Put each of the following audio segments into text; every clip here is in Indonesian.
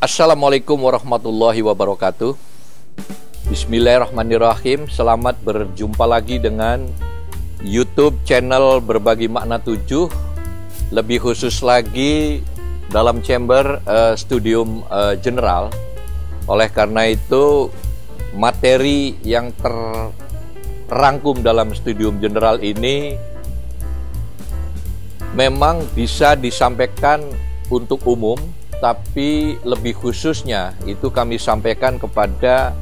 Assalamualaikum warahmatullahi wabarakatuh. Bismillahirrahmanirrahim. Selamat berjumpa lagi dengan YouTube channel Berbagi Makna 7. Lebih khusus lagi dalam chamber Studium General. Oleh karena itu, materi yang terrangkum dalam Studium General ini memang bisa disampaikan untuk umum, tapi lebih khususnya itu kami sampaikan kepada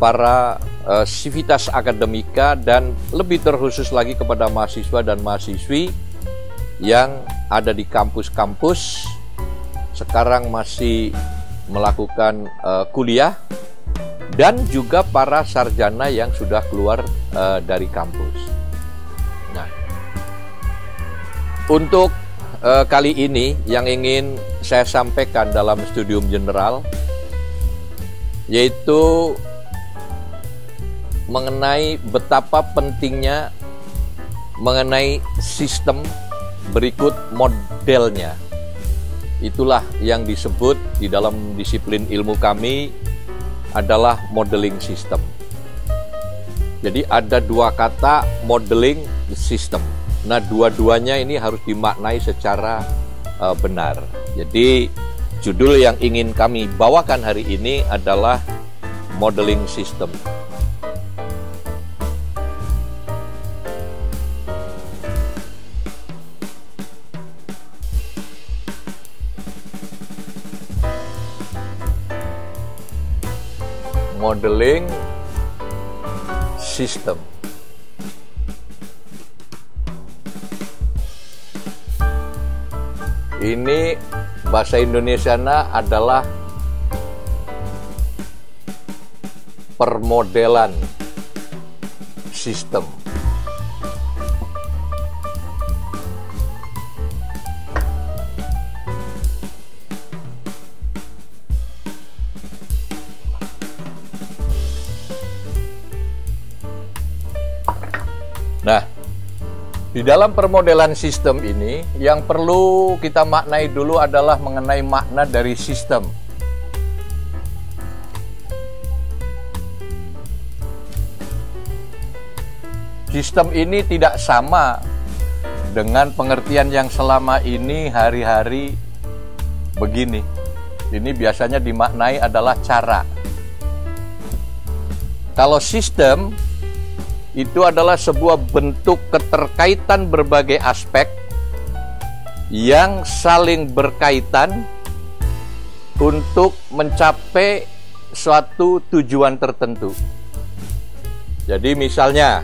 para sivitas akademika dan lebih terkhusus lagi kepada mahasiswa dan mahasiswi yang ada di kampus-kampus sekarang masih melakukan kuliah, dan juga para sarjana yang sudah keluar dari kampus. Nah, untuk kali ini yang ingin saya sampaikan dalam Studium General yaitu mengenai betapa pentingnya mengenai sistem berikut modelnya. Itulah yang disebut di dalam disiplin ilmu kami adalah modeling system. Jadi ada dua kata modeling system. Nah, dua-duanya ini harus dimaknai secara benar. Jadi judul yang ingin kami bawakan hari ini adalah modeling system. Modeling system. Ini bahasa Indonesianya adalah permodelan sistem. Nah, di dalam permodelan sistem ini, yang perlu kita maknai dulu adalah mengenai makna dari sistem. Sistem ini tidak sama dengan pengertian yang selama ini hari-hari begini. Ini biasanya dimaknai adalah cara. Kalau sistem itu adalah sebuah bentuk keterkaitan berbagai aspek yang saling berkaitan untuk mencapai suatu tujuan tertentu. Jadi misalnya,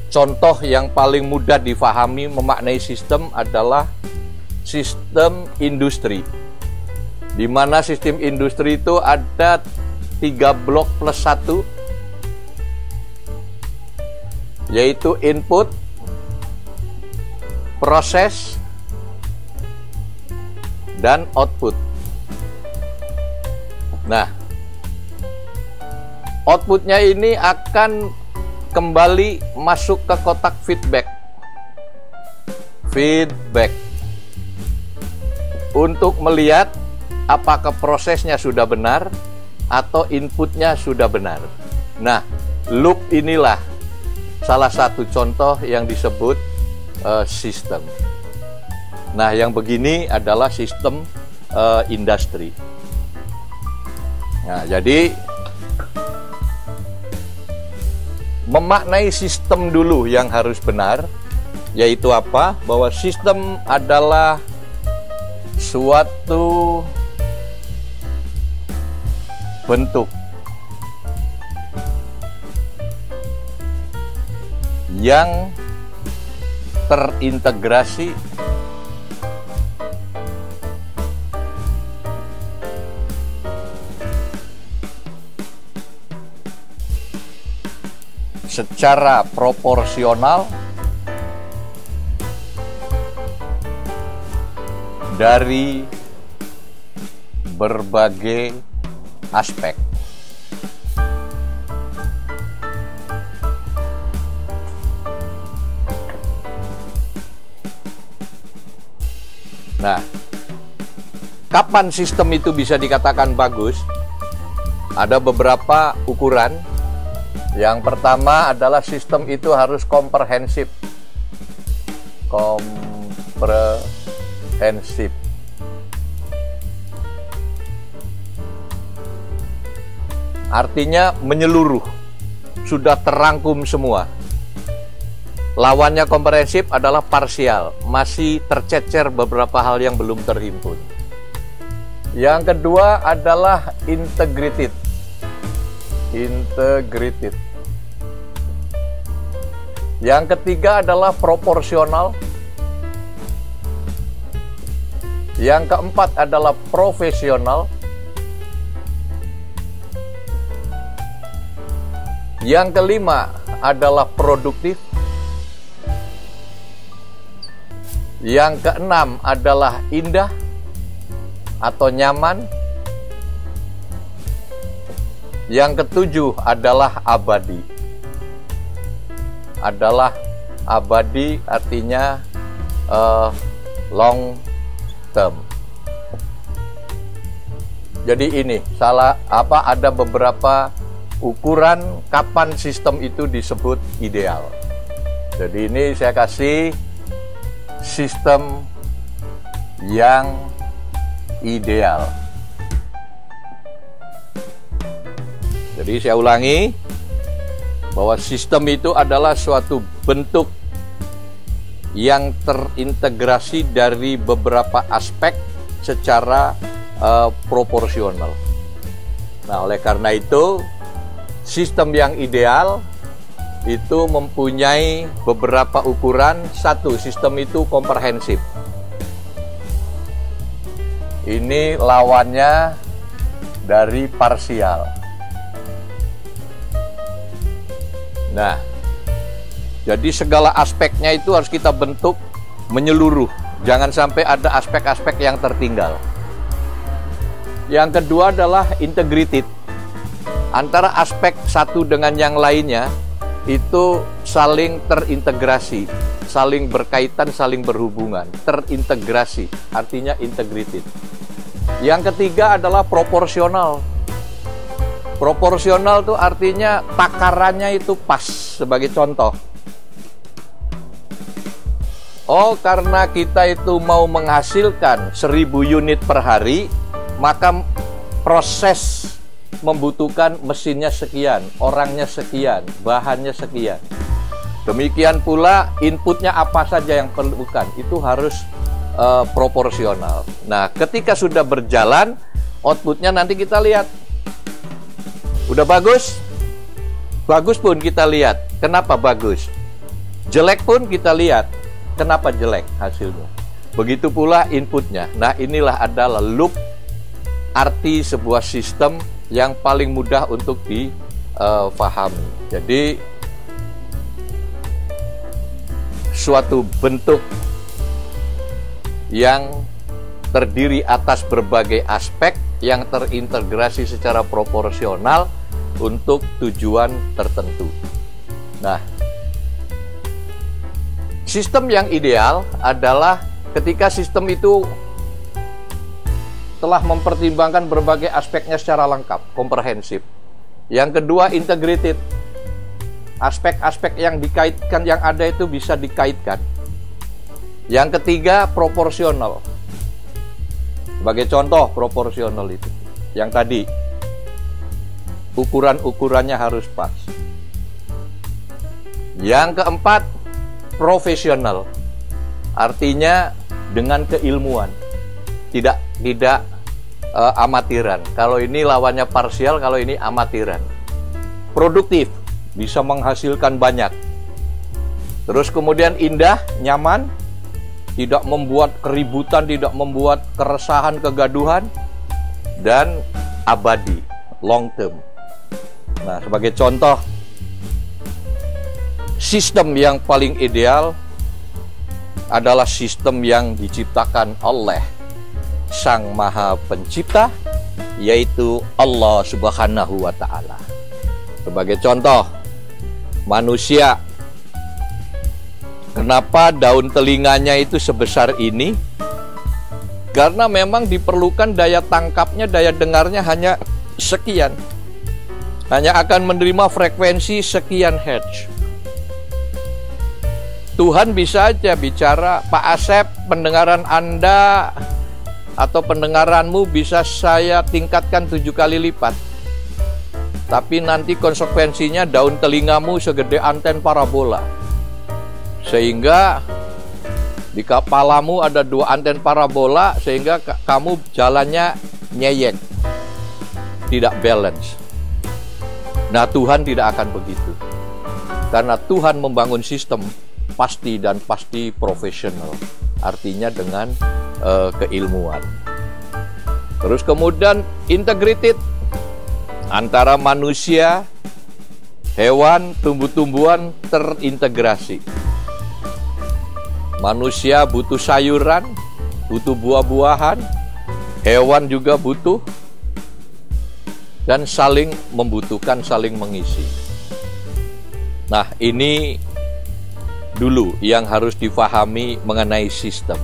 contoh yang paling mudah difahami memaknai sistem adalah sistem industri. Di mana sistem industri itu ada 3 blok plus 1, yaitu input, proses, dan output. Nah, outputnya ini akan kembali masuk ke kotak feedback. Untuk melihat apakah prosesnya sudah benar atau inputnya sudah benar. Nah, loop inilah salah satu contoh yang disebut sistem. Nah, yang begini adalah sistem industri. Nah, jadi memaknai sistem dulu yang harus benar, yaitu apa? Bahwa sistem adalah suatu bentuk yang terintegrasi secara proporsional dari berbagai aspek. Nah, kapan sistem itu bisa dikatakan bagus? Ada beberapa ukuran. Yang pertama adalah sistem itu harus komprehensif. Komprehensif. Artinya menyeluruh, sudah terangkum semua. Lawannya komprehensif adalah parsial, masih tercecer beberapa hal yang belum terhimpun. Yang kedua adalah integrated. Integrated. Yang ketiga adalah proporsional. Yang keempat adalah profesional. Yang kelima adalah produktif. Yang keenam adalah indah atau nyaman. Yang ketujuh adalah abadi. Adalah abadi artinya long term. Jadi ini ada beberapa ukuran kapan sistem itu disebut ideal. Jadi ini saya kasih sistem yang ideal. Jadi saya ulangi bahwa sistem itu adalah suatu bentuk yang terintegrasi dari beberapa aspek secara proporsional. Nah, oleh karena itu sistem yang ideal itu mempunyai beberapa ukuran. Satu, sistem itu komprehensif. Ini lawannya dari parsial. Nah, jadi segala aspeknya itu harus kita bentuk menyeluruh. Jangan sampai ada aspek-aspek yang tertinggal. Yang kedua adalah integrated. Antara aspek satu dengan yang lainnya itu saling terintegrasi, saling berkaitan, saling berhubungan, terintegrasi, artinya integrated. Yang ketiga adalah proporsional. Proporsional itu artinya takarannya itu pas. Sebagai contoh, karena kita itu mau menghasilkan 1000 unit per hari, maka proses membutuhkan mesinnya sekian, orangnya sekian, bahannya sekian. Demikian pula inputnya apa saja yang perlukan, itu harus proporsional. Nah, ketika sudah berjalan, outputnya nanti kita lihat. Udah bagus? Bagus pun kita lihat, kenapa bagus? Jelek pun kita lihat, kenapa jelek hasilnya? Begitu pula inputnya. Nah, inilah adalah loop, arti sebuah sistem yang paling mudah untuk difahami. Jadi suatu bentuk yang terdiri atas berbagai aspek yang terintegrasi secara proporsional untuk tujuan tertentu. Nah, sistem yang ideal adalah ketika sistem itu telah mempertimbangkan berbagai aspeknya secara lengkap, komprehensif. Yang kedua, integrated. Aspek-aspek yang dikaitkan, yang ada itu bisa dikaitkan. Yang ketiga, proporsional. Sebagai contoh, proporsional itu. Yang tadi, ukuran-ukurannya harus pas. Yang keempat, profesional. Artinya dengan keilmuan. Tidak amatiran. Kalau ini lawannya parsial, kalau ini amatiran. Produktif, bisa menghasilkan banyak. Terus kemudian indah, nyaman, tidak membuat keributan, tidak membuat keresahan, kegaduhan, dan abadi, long term. Nah, sebagai contoh, sistem yang paling ideal adalah sistem yang diciptakan oleh Sang Maha Pencipta, yaitu Allah Subhanahu wa Ta'ala. Sebagai contoh, manusia, kenapa daun telinganya itu sebesar ini? Karena memang diperlukan daya tangkapnya, daya dengarnya hanya sekian. Hanya akan menerima frekuensi sekian hertz. Tuhan bisa aja bicara, Pak Asep, pendengaran Anda atau pendengaranmu bisa saya tingkatkan 7 kali lipat. Tapi nanti konsekuensinya daun telingamu segede anten parabola. Sehingga di kepalamu ada 2 anten parabola, sehingga kamu jalannya nyeyek, tidak balance. Nah, Tuhan tidak akan begitu. Karena Tuhan membangun sistem pasti dan pasti profesional. Artinya dengan keilmuan. Terus kemudian integrated antara manusia, hewan, tumbuh-tumbuhan terintegrasi. Manusia butuh sayuran, butuh buah-buahan, hewan juga butuh, dan saling membutuhkan, saling mengisi. Nah, ini dulu yang harus difahami mengenai sistem.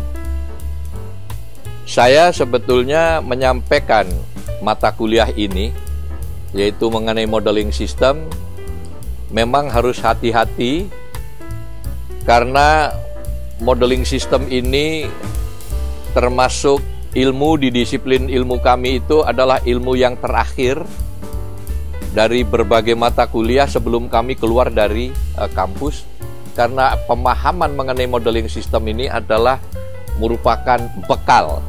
Saya sebetulnya menyampaikan mata kuliah ini, yaitu mengenai modeling sistem, memang harus hati-hati karena modeling sistem ini termasuk ilmu di disiplin ilmu kami itu adalah ilmu yang terakhir dari berbagai mata kuliah sebelum kami keluar dari kampus. Karena pemahaman mengenai modeling sistem ini adalah merupakan bekal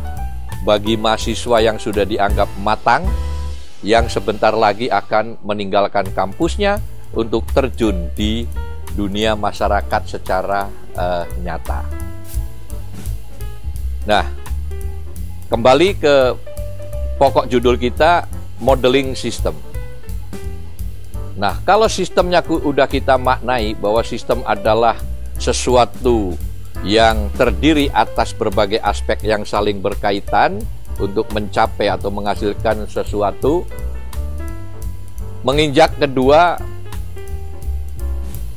bagi mahasiswa yang sudah dianggap matang, yang sebentar lagi akan meninggalkan kampusnya untuk terjun di dunia masyarakat secara nyata. Nah, kembali ke pokok judul kita, modeling system. Nah, kalau sistemnya udah kita maknai bahwa sistem adalah sesuatu yang terdiri atas berbagai aspek yang saling berkaitan untuk mencapai atau menghasilkan sesuatu. Menginjak kedua,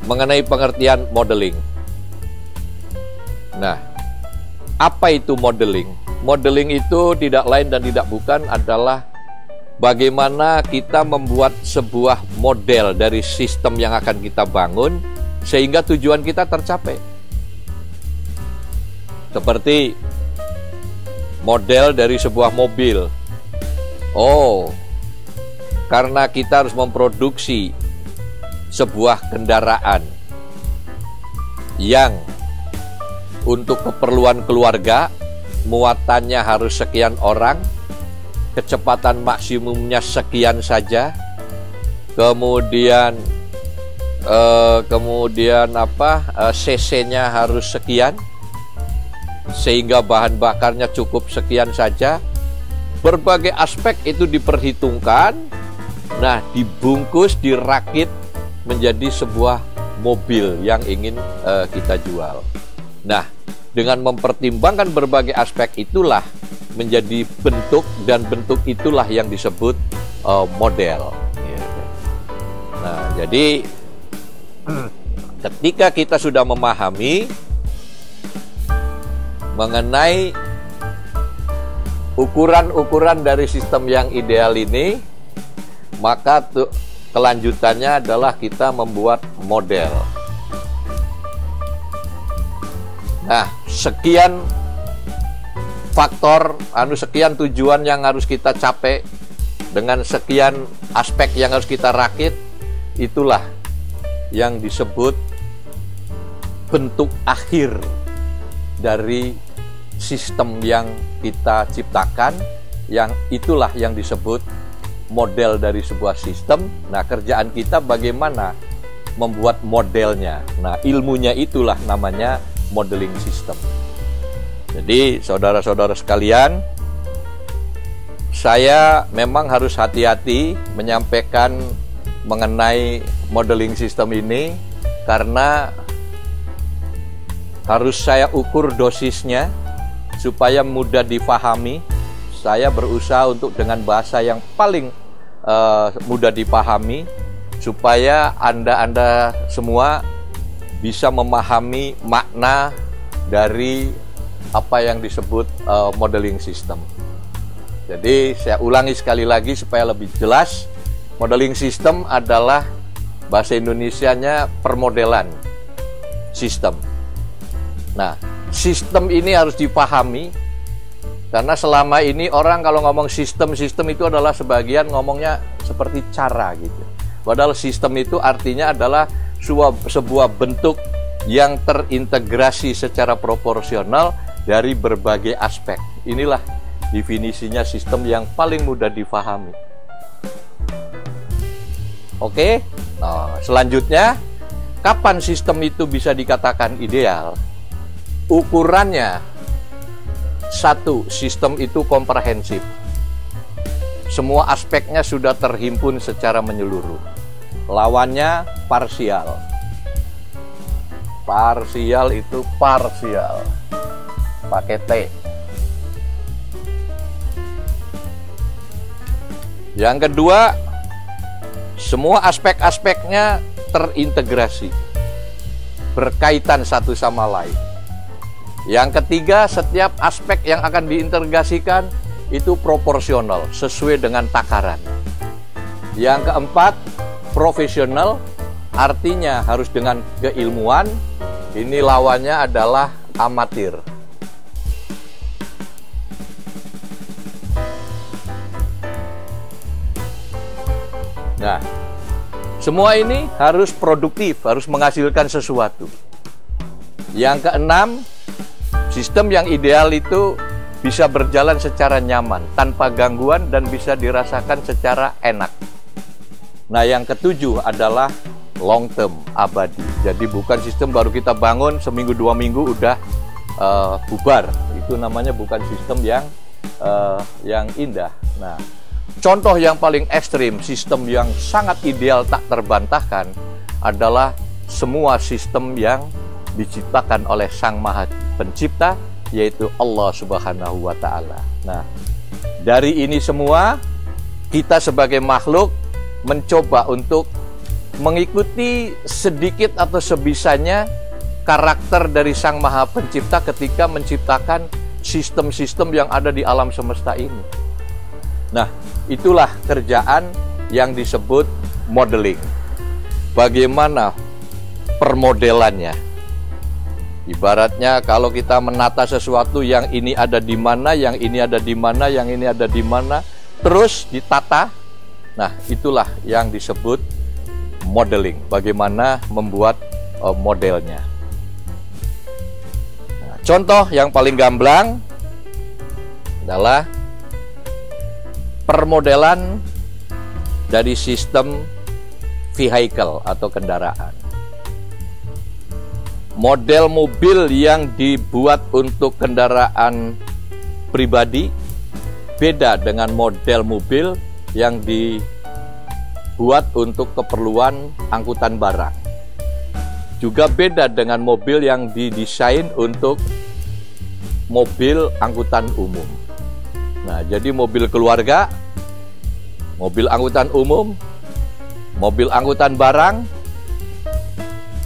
mengenai pengertian modeling. Nah, apa itu modeling? Modeling itu tidak lain dan tidak bukan adalah bagaimana kita membuat sebuah model dari sistem yang akan kita bangun sehingga tujuan kita tercapai. Seperti model dari sebuah mobil. Oh, karena kita harus memproduksi sebuah kendaraan yang untuk keperluan keluarga, muatannya harus sekian orang, kecepatan maksimumnya sekian saja, kemudian cc-nya harus sekian, sehingga bahan bakarnya cukup sekian saja. Berbagai aspek itu diperhitungkan, nah dibungkus, dirakit menjadi sebuah mobil yang ingin kita jual. Nah, dengan mempertimbangkan berbagai aspek itulah menjadi bentuk, dan bentuk itulah yang disebut model. Nah, jadi ketika kita sudah memahami mengenai ukuran-ukuran dari sistem yang ideal ini, maka kelanjutannya adalah kita membuat model. Nah, sekian faktor, sekian tujuan yang harus kita capai dengan sekian aspek yang harus kita rakit, itulah yang disebut bentuk akhir dari sistem yang kita ciptakan, yang itulah yang disebut model dari sebuah sistem. Nah, kerjaan kita bagaimana membuat modelnya. Nah, ilmunya itulah namanya modeling system. Jadi, saudara-saudara sekalian, saya memang harus hati-hati menyampaikan mengenai modeling system ini karena harus saya ukur dosisnya supaya mudah difahami. Saya berusaha untuk dengan bahasa yang paling mudah dipahami supaya Anda semua bisa memahami makna dari apa yang disebut modeling system. Jadi saya ulangi sekali lagi supaya lebih jelas. Modeling system adalah bahasa Indonesianya permodelan sistem. Nah, sistem ini harus dipahami karena selama ini orang kalau ngomong sistem itu adalah sebagian ngomongnya seperti cara gitu. Padahal sistem itu artinya adalah sebuah bentuk yang terintegrasi secara proporsional dari berbagai aspek. Inilah definisinya sistem yang paling mudah difahami. Oke, nah, selanjutnya, kapan sistem itu bisa dikatakan ideal? Ukurannya, satu, sistem itu komprehensif. Semua aspeknya sudah terhimpun secara menyeluruh. Lawannya parsial. Parsial itu parsial, pakai T. Yang kedua, semua aspek-aspeknya terintegrasi, berkaitan satu sama lain. Yang ketiga, setiap aspek yang akan diintegrasikan itu proporsional, sesuai dengan takaran. Yang keempat, profesional, artinya harus dengan keilmuan. Ini lawannya adalah amatir. Nah, semua ini harus produktif, harus menghasilkan sesuatu. Yang keenam, sistem yang ideal itu bisa berjalan secara nyaman, tanpa gangguan dan bisa dirasakan secara enak. Nah, yang ketujuh adalah long term, abadi. Jadi bukan sistem baru kita bangun seminggu 2 minggu udah bubar. Itu namanya bukan sistem yang indah. Nah, contoh yang paling ekstrim, sistem yang sangat ideal tak terbantahkan adalah semua sistem yang diciptakan oleh Sang Maha Pencipta, yaitu Allah Subhanahu wa Ta'ala. Nah, dari ini semua, kita sebagai makhluk mencoba untuk mengikuti sedikit atau sebisanya karakter dari Sang Maha Pencipta ketika menciptakan sistem-sistem yang ada di alam semesta ini. Nah, itulah kerjaan yang disebut modeling. Bagaimana permodelannya? Ibaratnya kalau kita menata sesuatu, yang ini ada di mana, yang ini ada di mana, yang ini ada di mana, terus ditata. Nah, itulah yang disebut modeling. Bagaimana membuat modelnya. Nah, contoh yang paling gamblang adalah permodelan dari sistem vehicle atau kendaraan. Model mobil yang dibuat untuk kendaraan pribadi beda dengan model mobil yang dibuat untuk keperluan angkutan barang. Juga beda dengan mobil yang didesain untuk mobil angkutan umum. Nah, jadi mobil keluarga, mobil angkutan umum, mobil angkutan barang,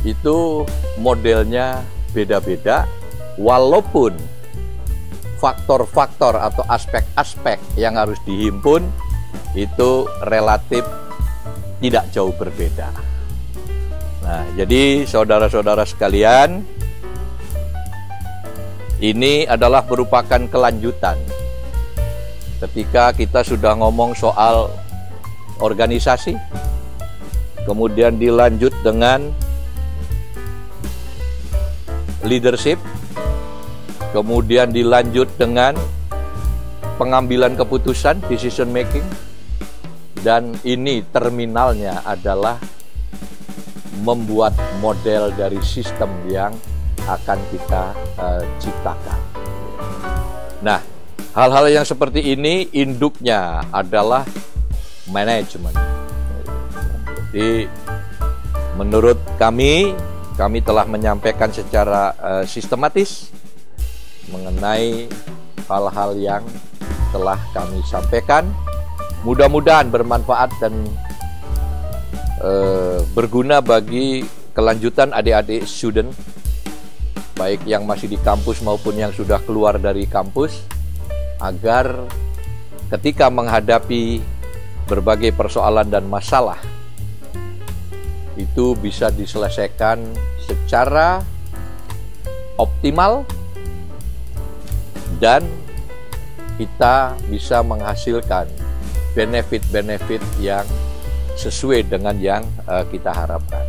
itu modelnya beda-beda, walaupun faktor-faktor atau aspek-aspek yang harus dihimpun itu relatif tidak jauh berbeda. Nah, jadi saudara-saudara sekalian, ini adalah merupakan kelanjutan ketika kita sudah ngomong soal organisasi, kemudian dilanjut dengan leadership, kemudian dilanjut dengan pengambilan keputusan, decision making, dan ini terminalnya adalah membuat model dari sistem yang akan kita ciptakan. Nah, hal-hal yang seperti ini induknya adalah manajemen. Jadi menurut kami telah menyampaikan secara sistematis mengenai hal-hal yang telah kami sampaikan. Mudah-mudahan bermanfaat dan berguna bagi kelanjutan adik-adik student baik yang masih di kampus maupun yang sudah keluar dari kampus, agar ketika menghadapi berbagai persoalan dan masalah itu bisa diselesaikan secara optimal dan kita bisa menghasilkan benefit-benefit yang sesuai dengan yang kita harapkan.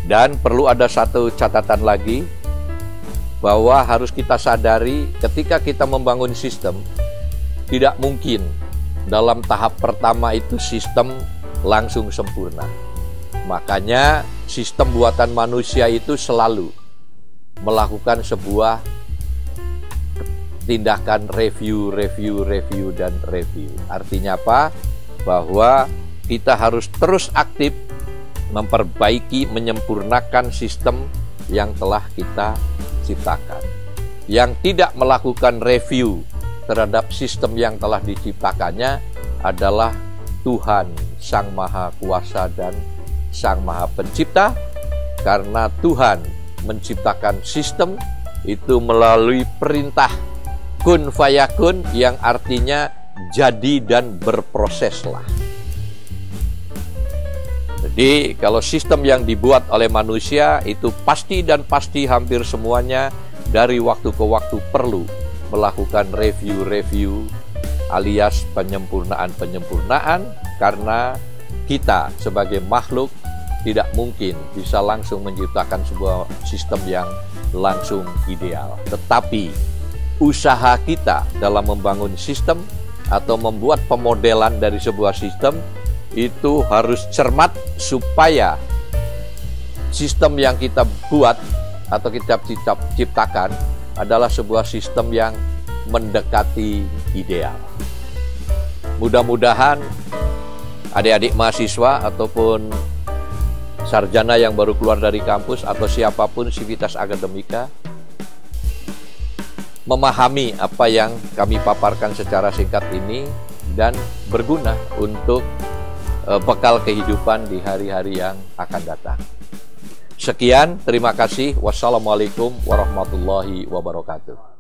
Dan perlu ada satu catatan lagi, bahwa harus kita sadari ketika kita membangun sistem, tidak mungkin dalam tahap pertama itu sistem langsung sempurna. Makanya sistem buatan manusia itu selalu melakukan sebuah tindakan review, dan review. Artinya apa? Bahwa kita harus terus aktif memperbaiki, menyempurnakan sistem yang telah kita ciptakan. Yang tidak melakukan review terhadap sistem yang telah diciptakannya adalah Tuhan Sang Maha Kuasa dan Sang Maha Pencipta, karena Tuhan menciptakan sistem itu melalui perintah kun fayakun, yang artinya jadi dan berproseslah. Jadi kalau sistem yang dibuat oleh manusia itu pasti hampir semuanya dari waktu ke waktu perlu melakukan review alias penyempurnaan, karena kita sebagai makhluk tidak mungkin bisa langsung menciptakan sebuah sistem yang langsung ideal. Tetapi usaha kita dalam membangun sistem atau membuat pemodelan dari sebuah sistem itu harus cermat supaya sistem yang kita buat atau kita ciptakan adalah sebuah sistem yang mendekati ideal. Mudah-mudahan adik-adik mahasiswa ataupun sarjana yang baru keluar dari kampus atau siapapun sivitas akademika memahami apa yang kami paparkan secara singkat ini dan berguna untuk bekal kehidupan di hari-hari yang akan datang. Sekian, terima kasih. Wassalamualaikum warahmatullahi wabarakatuh.